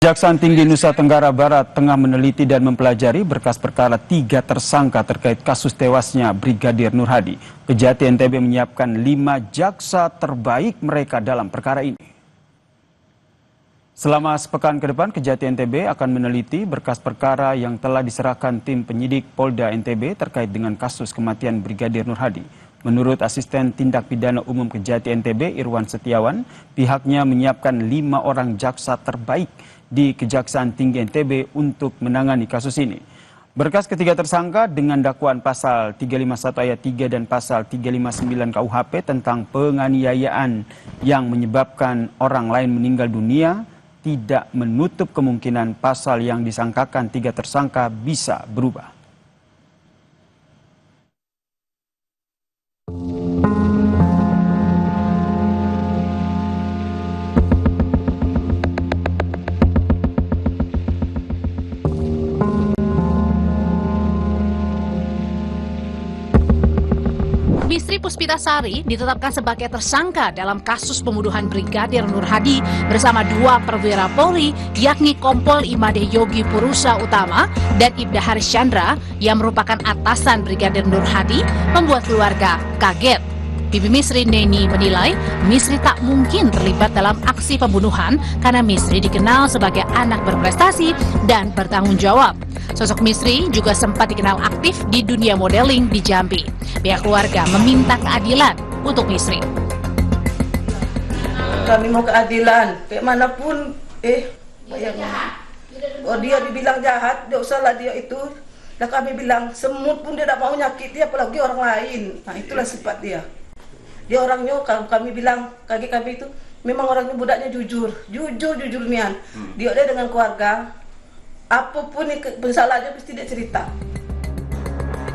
Kejaksaan Tinggi Nusa Tenggara Barat tengah meneliti dan mempelajari berkas perkara 3 tersangka terkait kasus tewasnya Brigadir Nur Hadi. Kejati NTB menyiapkan 5 jaksa terbaik mereka dalam perkara ini. Selama sepekan ke depan, Kejati NTB akan meneliti berkas perkara yang telah diserahkan tim penyidik Polda NTB terkait dengan kasus kematian Brigadir Nur Hadi. Menurut Asisten Tindak Pidana Umum Kejati NTB Irwan Setiawan, pihaknya menyiapkan 5 orang jaksa terbaik di Kejaksaan Tinggi NTB untuk menangani kasus ini. Berkas ketiga tersangka dengan dakwaan pasal 351 ayat 3 dan pasal 359 KUHP tentang penganiayaan yang menyebabkan orang lain meninggal dunia tidak menutup kemungkinan pasal yang disangkakan 3 tersangka bisa berubah. Mistri Puspitasari ditetapkan sebagai tersangka dalam kasus pembunuhan Brigadir Nur Hadi bersama 2 perwira Polri, yakni Kompol Imade Yogi Purusa Utama dan Ibda Haris Chandra yang merupakan atasan Brigadir Nur Hadi, membuat keluarga kaget. Bibi Misri Neni menilai Misri tak mungkin terlibat dalam aksi pembunuhan karena Misri dikenal sebagai anak berprestasi dan bertanggung jawab. Sosok Misri juga sempat dikenal aktif di dunia modeling di Jambi. Pihak keluarga meminta keadilan untuk Misri. Kami mau keadilan, kayak manapun. Bayangkan. Oh, dia dibilang jahat, dia usahlah dia itu. Dan kami bilang semut pun dia tidak mau nyakiti, apalagi orang lain. Nah, itulah sifat dia. Dia orangnya, kami bilang, kaki kami itu memang orangnya budaknya jujur nian. Dia dengan keluarga, apapun masalahnya pasti dia cerita.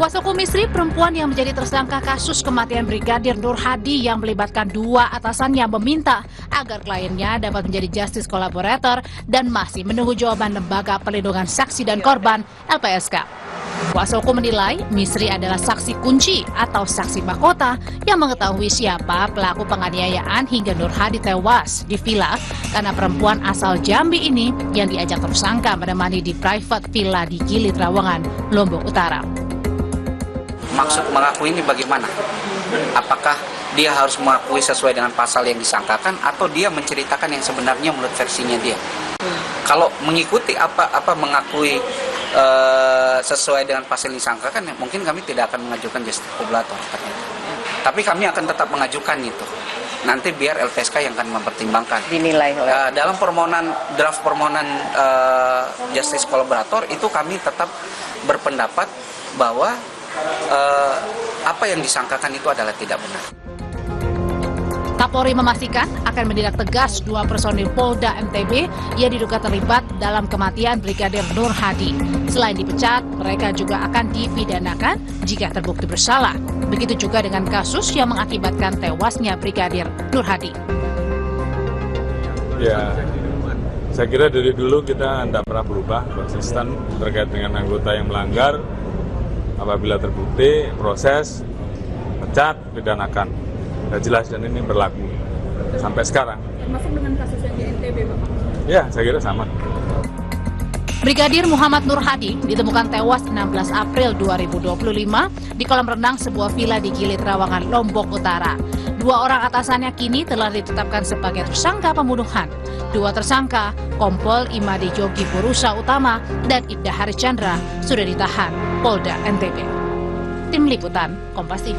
Kuasa hukum Misri, perempuan yang menjadi tersangka kasus kematian Brigadir Nur Hadi yang melibatkan 2 atasannya, meminta agar kliennya dapat menjadi justice collaborator dan masih menunggu jawaban Lembaga Perlindungan Saksi dan Korban (LPSK). Kuasa hukum menilai Misri adalah saksi kunci atau saksi mahkota yang mengetahui siapa pelaku penganiayaan hingga Nur Hadi tewas di villa karena perempuan asal Jambi ini yang diajak tersangka menemani di private villa di Gili Trawangan, Lombok Utara. Maksud mengakui ini bagaimana? Apakah dia harus mengakui sesuai dengan pasal yang disangkakan atau dia menceritakan yang sebenarnya menurut versinya dia? Kalau mengikuti apa mengakui sesuai dengan pasal yang disangkakan, mungkin kami tidak akan mengajukan justice collaborator ternyata. Tapi kami akan tetap mengajukan itu. Nanti biar LPSK yang akan mempertimbangkan. Dinilai dalam draft permohonan justice collaborator itu kami tetap berpendapat bahwa apa yang disangkakan itu adalah tidak benar. Kapolri memastikan akan menindak tegas 2 personil Polda NTB yang diduga terlibat dalam kematian Brigadir Nur Hadi. Selain dipecat, mereka juga akan dipidanakan jika terbukti bersalah. Begitu juga dengan kasus yang mengakibatkan tewasnya Brigadir Nur Hadi. Ya, saya kira dari dulu kita tidak pernah berubah, konsisten terkait dengan anggota yang melanggar. Apabila terbukti, proses, pecat, pidanakan. Sudah jelas dan ini berlaku sampai sekarang. Termasuk dengan kasus yang di NTB, Bapak? Ya, saya kira sama. Brigadir Muhammad Nur Hadi ditemukan tewas 16 April 2025 di kolam renang sebuah villa di Gili Trawangan, Lombok Utara. 2 orang atasannya kini telah ditetapkan sebagai tersangka pembunuhan. 2 tersangka, Kompol Imade Yogi Purusa Utama dan Ibda Haris Chandra, sudah ditahan Polda NTB. Tim Liputan, Kompas TV.